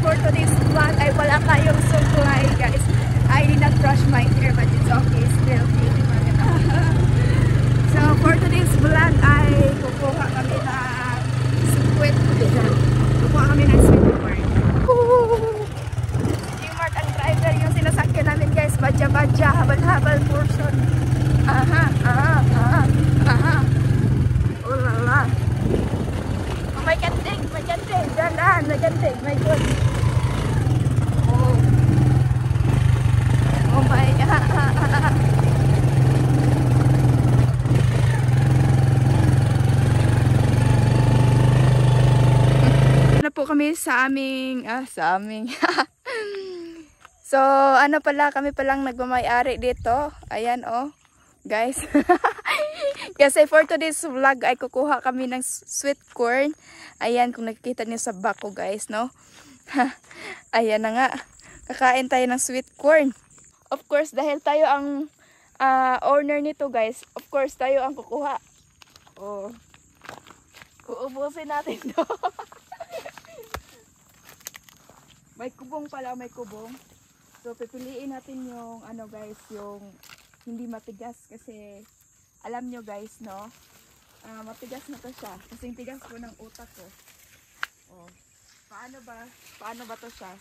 for today's vlog ay wala tayong supply guys. I did not brush my hair but it's okay, still beauty pa rin. So for today's vlog ay kukuha kami ng squid. Kukuha kami ng squid corn. G-Mark ang driver, yung sinasakyan namin guys, badya-badya, habal-habal portion. Oh la la. Oh my ganting, dahan, may ganting, my God. Oh my God. Na po kami sa aming so ano pala, kami palang nagmamay-ari dito. Ayan oh guys. Kasi for today's vlog ay kukuha kami ng sweet corn. Ayan kung nakikita niyo sa back ko guys, no. Ayan na nga, kakain tayo ng sweet corn. Of course dahil tayo ang owner nito guys, of course tayo ang kukuha. Oh, uubusin natin to. May kubong pala, may kubong. So pipiliin natin yung ano guys, yung hindi matigas kasi alam nyo guys, no, matigas na to siya. Kasing tigas po ng utak ko. Oh, paano ba to siya?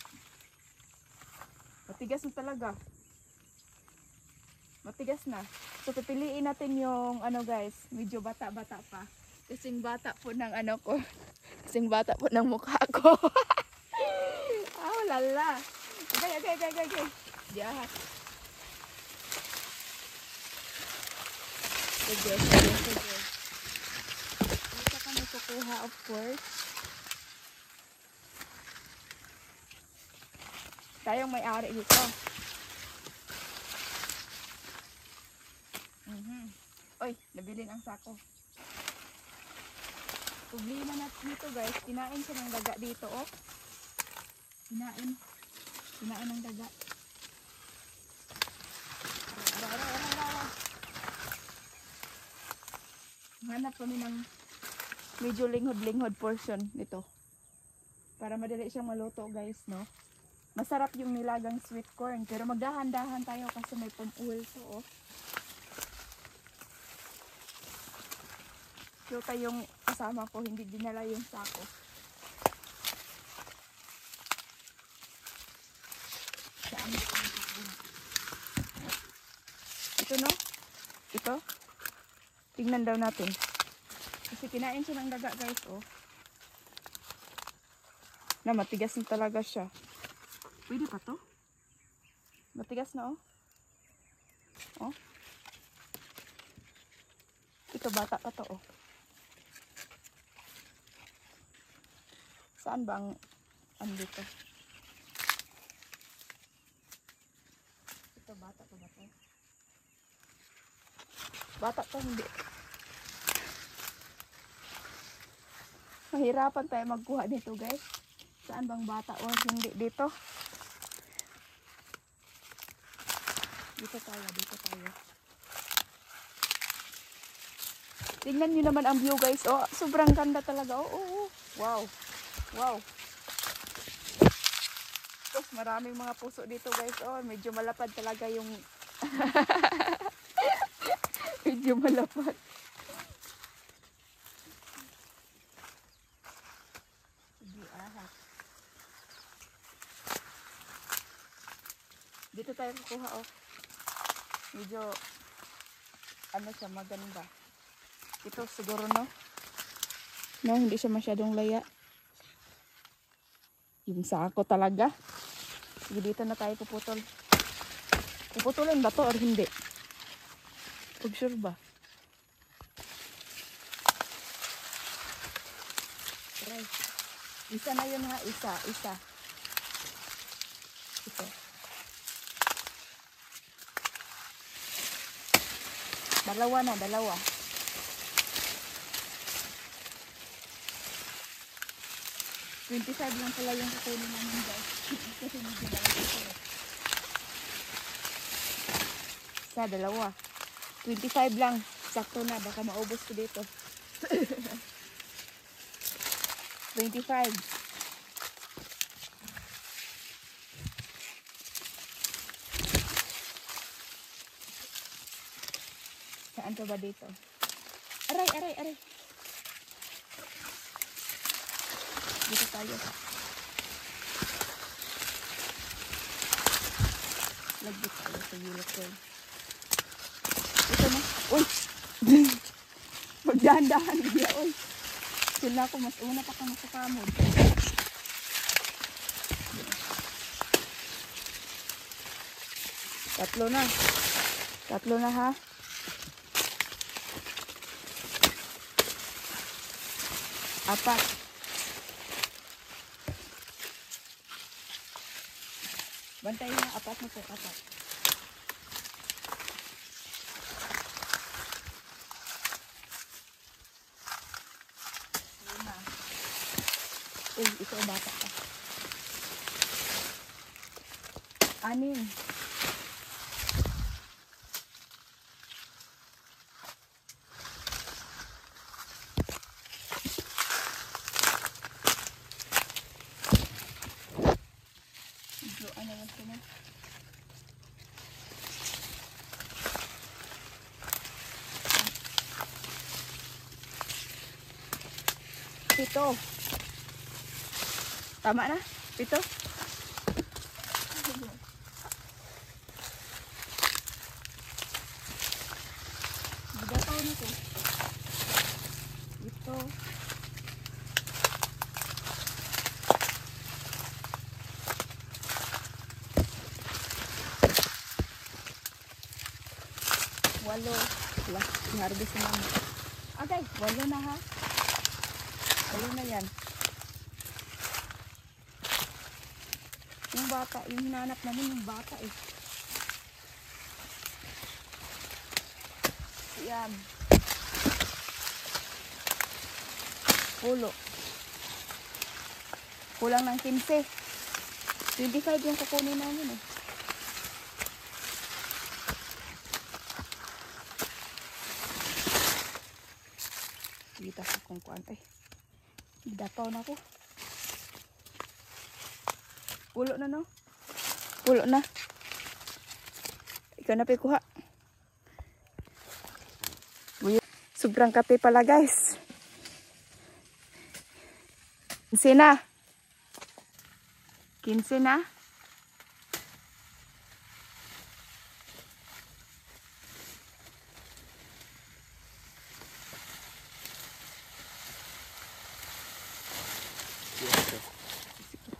Matigas na talaga. Matigas na. So pipiliin natin yung ano guys, medyo bata-bata pa. Kasing bata po ng ano ko. Kasing bata po ng mukha ko. Oh lala. Okay. Diyan. Sige. Dito kami kukuha of course. Tayong may-ari dito. Oy, nabilin ang sako. Problema natin dito guys, kinain siya ng daga dito oh. Kinain ng daga. Hanap kami ng medyo linghod-linghod portion nito. Para madali siyang maluto guys, no. Masarap yung nilagang sweet corn, pero magdahan-dahan tayo kasi may pumuul to oh. So tayong kasama ko hindi dinala yung sako. Ito no? Ito? Tingnan daw natin. Kasi kinain siya ng daga guys oh. Na matigas na talaga siya. Pwede pa to? Matigas na oh. Oh. Ito bata pa to oh. Saan bang andito? Ito bata pa ba to? Bata to hindi. Mahirapan tayo magkuha dito guys. Saan bang bata o hindi dito? Dito tayo. Tingnan nyo naman ang view guys. Oh, sobrang ganda talaga. Oh. Wow. Tapos maraming mga puso dito guys. Oh, medyo malapad talaga yung medyo malapad. Dito tayo kukuha oh. Medyo ano siya, maganda. Ito siguro no. No, hindi siya masyadong laya. Yung sako talaga. Sige, dito na tayo puputol. Puputulin ba to or hindi? Pag sure ba? Try. Isa na yun nga, isa. Ito. Dalawa. 25 lang pala yung kukunin namin guys. Kasi medyo dalawa ito. Sa dalawa. 25 lang. Sakto na. Baka maubos ko dito. 25. Saan pa ba dito? Aray, aray, aray. Dito tayo. Lagyan tayo sa yellow corn. Ito na. Uy! Magdahan-dahan niya, uy. Sila ko, mas una pa ka makakamod. Tatlo na. Tatlo na ha. Apat. Bantayin na, apat na po, apat. Lima. Uy, ito bata ka. Anim. Pito. Tama na? Pito? Magdataw na to. Ito. Walo. Wala. Harvest na naman. Okay. Walo na ha. Walo na yan. Yung bata. Yung hinanap namin yung bata eh. Yan. Pulo. Kulang ng 15. 25 yung kukunin namin eh. Kita sa kung kuan. Ay. Dapaw na ako. Pulo na no? Pulo na. Ikaw na pikuha. Sobrang kape pala guys. 15 na. 15 na.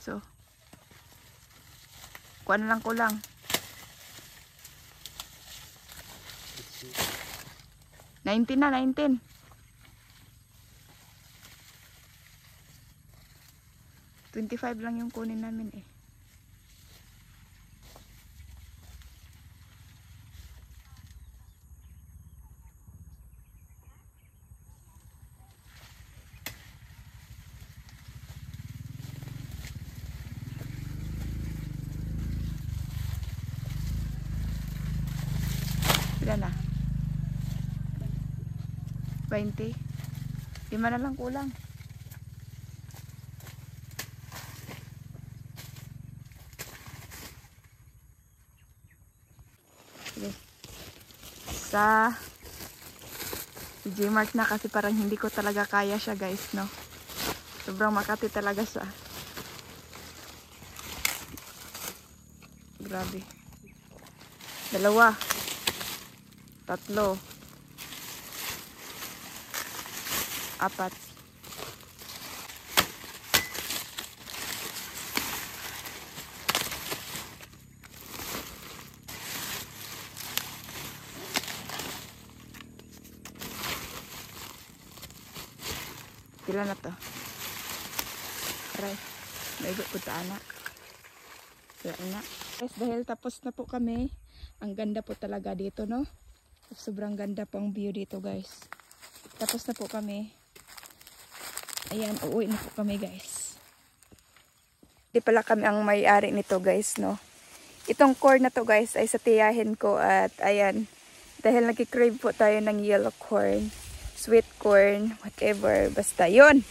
So, kuan lang kulang. 19 na, 19. 25 lang yung kunin namin eh. Pila na? 20. 5 na lang kulang. Sige. Sa Gmart na kasi parang hindi ko talaga kaya siya guys, no? Sobrang makati talaga siya. Grabe. 2. 3. 4. Pila na to? Aray. Naigot po sa anak. Pila na. Guys, dahil tapos na po kami. Ang ganda po talaga dito, no? Sobrang ganda pang view dito, guys. Tapos na po kami. Ayan, uuwi na po kami, guys. Hindi pala kami ang may-ari nito, guys, no? Itong corn na to, guys, ay sa tiyahin ko. At ayan, dahil nag-crave po tayo ng yellow corn, sweet corn, whatever. Basta yun.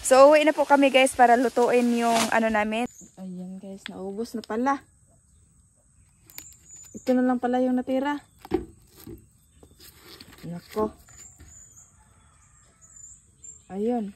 So, uuwi na po kami, guys, para lutuin yung ano namin. Ayan, guys, naubos na pala. Ito na lang pala yung natira. Nako. Ayun.